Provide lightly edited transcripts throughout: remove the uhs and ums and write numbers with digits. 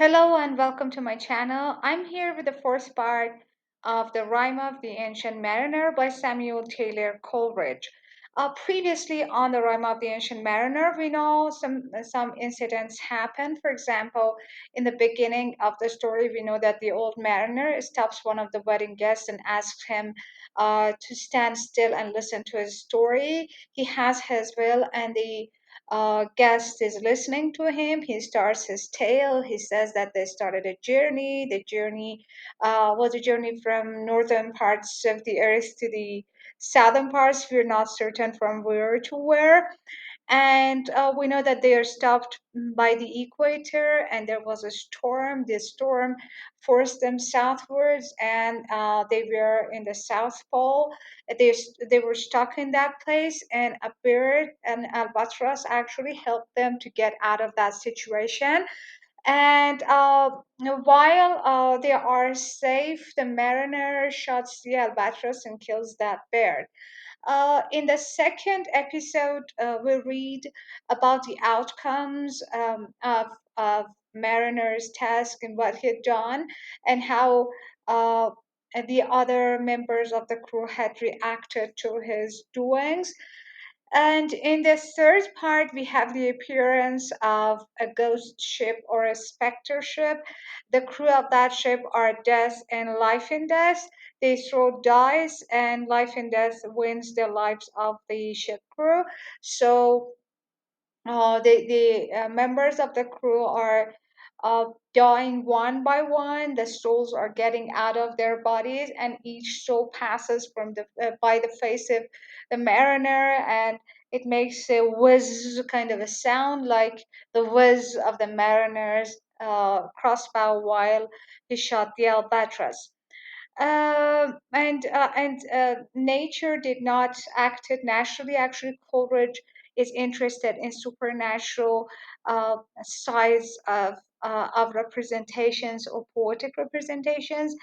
Hello and welcome to my channel. I'm here with the first part of the Rime of the Ancient Mariner by Samuel Taylor Coleridge. Previously on the Rime of the Ancient Mariner, we know some incidents happened. For example, in the beginning of the story, we know that the old mariner stops one of the wedding guests and asks him to stand still and listen to his story. He has his will, and the guest is listening to him. He starts his tale. He says that they started a journey. The journey was a journey from northern parts of the earth to the southern parts. We're not certain from where to where, and we know that they are stopped by the equator, and there was a storm. This storm forced them southwards, and they were in the South Pole. They were stuck in that place, and a bird, an albatross, actually helped them to get out of that situation. And while they are safe, the mariner shoots the albatross and kills that bird. In the second episode, we read about the outcomes of Mariner's task and what he had done, and how uh, the other members of the crew had reacted to his doings. And in the third part, we have the appearance of a ghost ship or a specter ship. The crew of that ship are death and life and death. They throw dice, and life and death wins the lives of the ship crew. So the members of the crew are dying one by one. The souls are getting out of their bodies, and each soul passes from the by the face of the mariner, and it makes a whiz kind of a sound, like the whiz of the mariner's crossbow while he shot the albatross. And nature did not act it naturally. Actually, Coleridge is interested in supernatural sides of representations or poetic representations.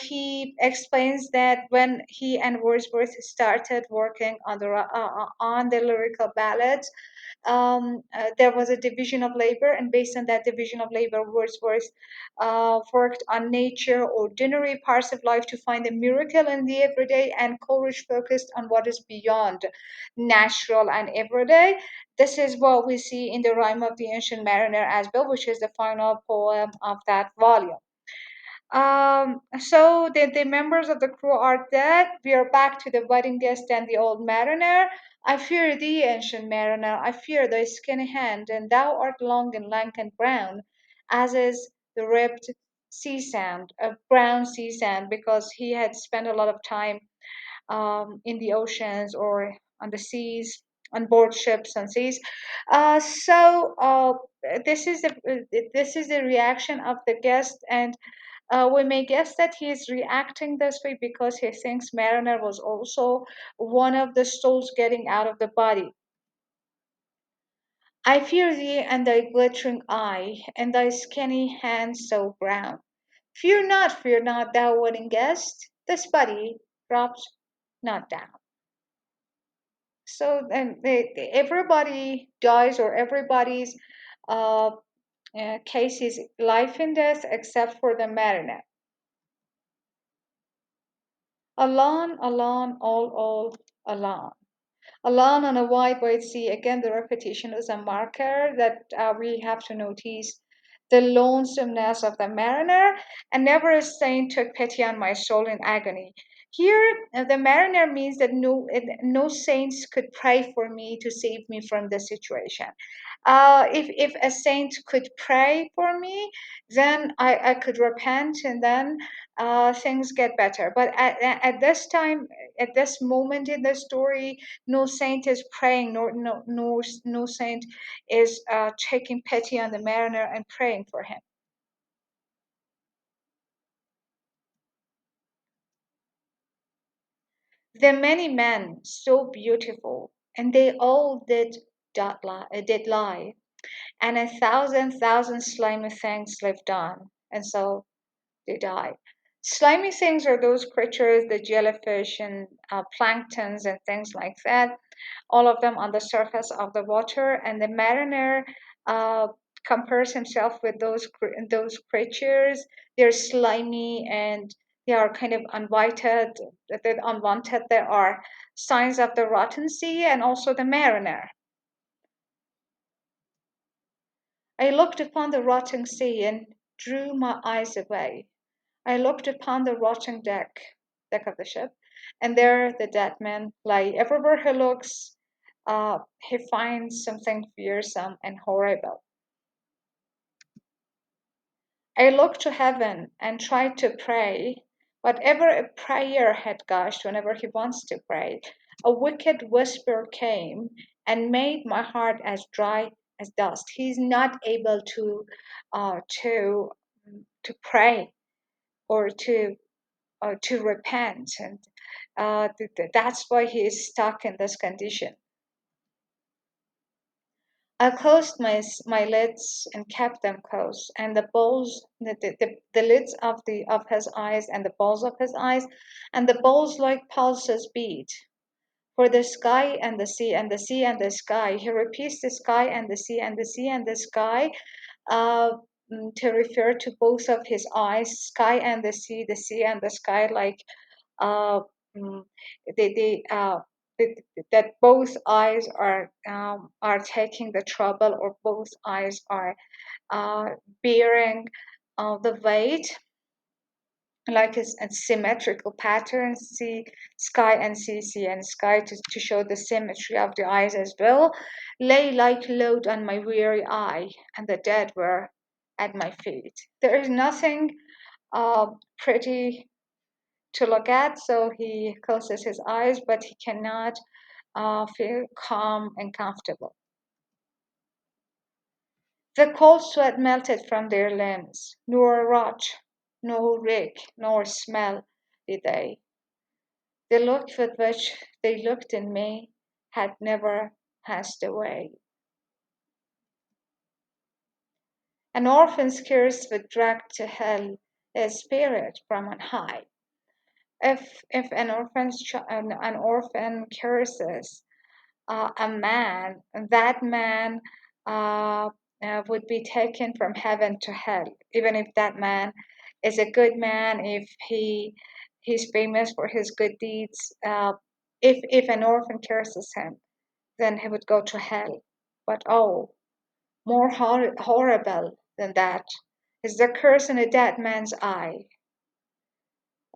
He explains that when he and Wordsworth started working on the lyrical ballads, there was a division of labor, and based on that division of labor, Wordsworth worked on nature, ordinary parts of life to find a miracle in the everyday, and Coleridge focused on what is beyond natural and everyday. This is what we see in the Rime of the Ancient Mariner as well, which is the final poem of that volume. So the members of the crew are dead. We are back to the wedding guest and the old mariner. I fear thee, ancient mariner, I fear thy skinny hand, and thou art long and lank and brown, as is the ribbed sea sand, a brown sea sand, because he had spent a lot of time in the oceans or on the seas, on board ships and seas. So this is the reaction of the guest, and we may guess that he is reacting this way because he thinks Mariner was also one of the souls getting out of the body. I fear thee and thy glittering eye, and thy skinny hand so brown. Fear not, thou wedding guest, this body drops not down. So then everybody dies, or everybody's uh, case is life and death except for the mariner. Alone, alone, all alone. Alone on a wide, wide sea. Again, the repetition is a marker that we have to notice the lonesomeness of the mariner, and never a saint took pity on my soul in agony. Here, the mariner means that no saints could pray for me to save me from the situation. If a saint could pray for me, then I could repent, and then things get better. But at this time, at this moment in the story, no saint is praying, nor no saint is taking pity on the mariner and praying for him. There are many men so beautiful, and they all did lie, and a thousand slimy things lived on, and so they die. Slimy things are those creatures, the jellyfish and planktons and things like that, all of them on the surface of the water. And the mariner compares himself with those creatures. They're slimy and they are kind of unwanted. They're unwanted. There are signs of the rotten sea and also the mariner. I looked upon the rotting sea and drew my eyes away. I looked upon the rotting deck of the ship, and there the dead man lay. Everywhere he looks, he finds something fearsome and horrible. I looked to heaven and tried to pray. Whatever a prayer had gushed, whenever he wants to pray, a wicked whisper came and made my heart as dry as dust. He's not able uh, to to pray or to repent, and that's why he is stuck in this condition. I closed my lids and kept them closed, and the lids of the of his eyes and the balls of his eyes, and the balls like pulses beat. For the sky and the sea and the sea and the sky. He repeats the sky and the sea and the sea and the sky uh, to refer to both of his eyes, sky and the sea and the sky, like uh, mm, they that both eyes are taking the trouble, or both eyes are bearing the weight, like a symmetrical pattern. See sky and sea and sky, to show the symmetry of the eyes as well. Lay like load on my weary eye, and the dead were at my feet. There is nothing pretty to look at, so he closes his eyes, but he cannot feel calm and comfortable. The cold sweat melted from their limbs, nor rot, nor reek, nor smell did they. The look with which they looked in me had never passed away. An orphan's curse would drag to hell a spirit from on high. If an orphan curses a man, that man uh, would be taken from heaven to hell, even if that man is a good man, if he's famous for his good deeds. If an orphan curses him, then he would go to hell. But oh, more horrible than that is the curse in a dead man's eye.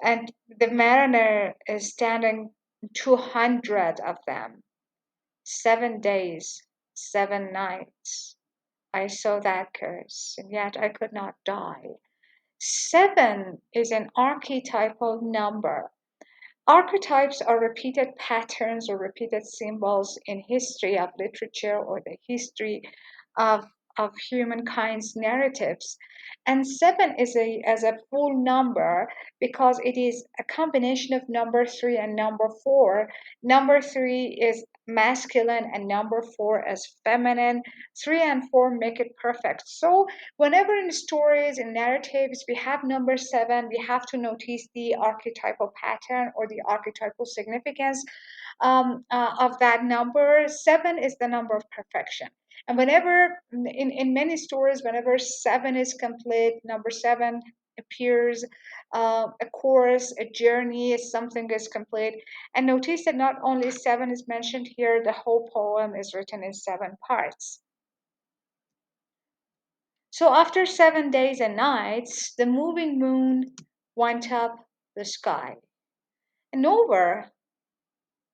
And the mariner is standing 200 of them, 7 days, 7 nights. I saw that curse, and yet I could not die. Seven is an archetypal number. Archetypes are repeated patterns or repeated symbols in history of literature or the history of, of humankind's narratives. And seven is a full number because it is a combination of number three and number four. Number three is masculine and number four is feminine. Three and four make it perfect. So whenever in stories and narratives we have number seven, we have to notice the archetypal pattern or the archetypal significance of that number. Seven is the number of perfection. And whenever, in many stories, whenever seven is complete, number seven appears, a course, a journey, something is complete. And notice that not only seven is mentioned here, the whole poem is written in seven parts. So after 7 days and nights, the moving moon went up the sky. And nowhere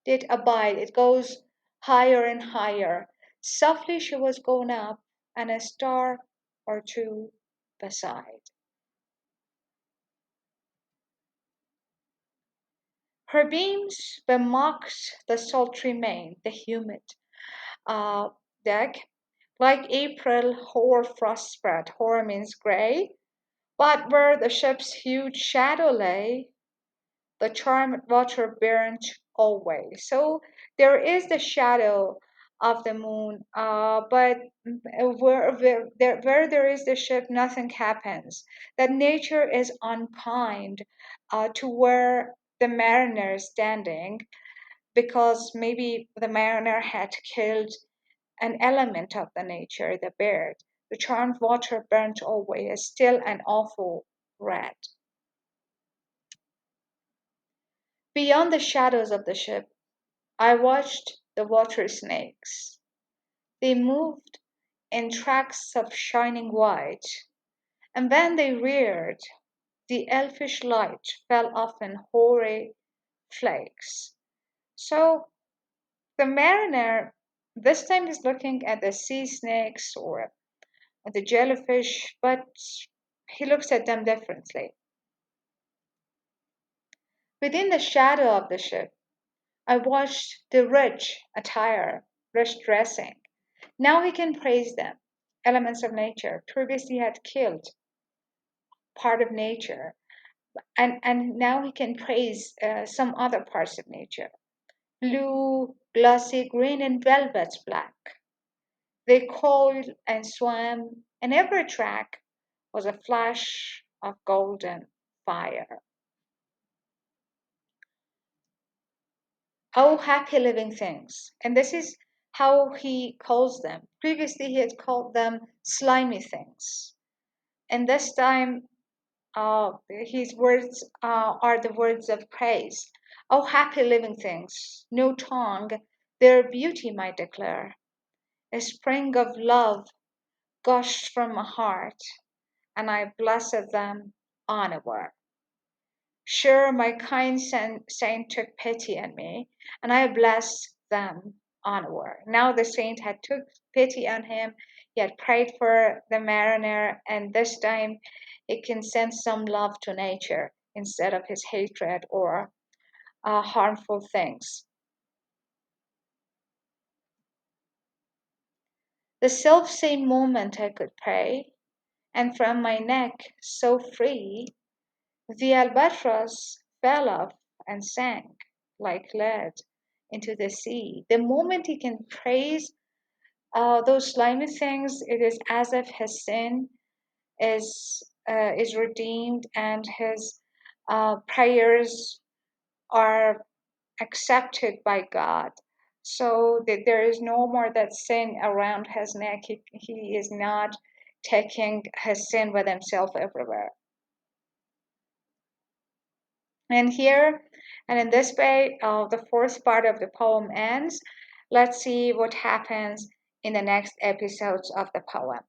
did abide. It goes higher and higher. Softly she was going up, and a star or two beside. Her beams bemocked the sultry main, the humid uh, deck, like April hoar frost spread. Hoar means gray, but where the ship's huge shadow lay, the charmed water burnt always. So there is the shadow of the moon, but where there is the ship, nothing happens. That nature is unkind to where the mariner is standing, because maybe the mariner had killed an element of the nature, the bird. The charmed water burnt always, still and awful red. Beyond the shadows of the ship, I watched the water snakes. They moved in tracks of shining white, and when they reared, the elfish light fell off in hoary flakes. So the mariner this time is looking at the sea snakes or the jellyfish, but he looks at them differently. Within the shadow of the ship, I watched the rich dressing. Now he can praise them. Elements of nature previously had killed part of nature, and now he can praise some other parts of nature. Blue, glossy green, and velvet black. They coiled and swam, and every track was a flash of golden fire. Oh, happy living things. And this is how he calls them. Previously, he had called them slimy things. And this time, his words are the words of praise. Oh, happy living things, no tongue their beauty might declare. A spring of love gushed from my heart, and I blessed them unaware. Sure, my kind saint took pity on me, and I blessed them unaware. Now the saint had took pity on him. He had prayed for the mariner, and this time he can send some love to nature instead of his hatred or harmful things. The self same moment I could pray, and from my neck so free, the albatross fell off and sank like lead into the sea. The moment he can praise those slimy things, it is as if his sin is redeemed and his prayers are accepted by God. So that there is no more that sin around his neck. He is not taking his sin with himself everywhere. And here, and in this way, the fourth part of the poem ends. Let's see what happens in the next episodes of the poem.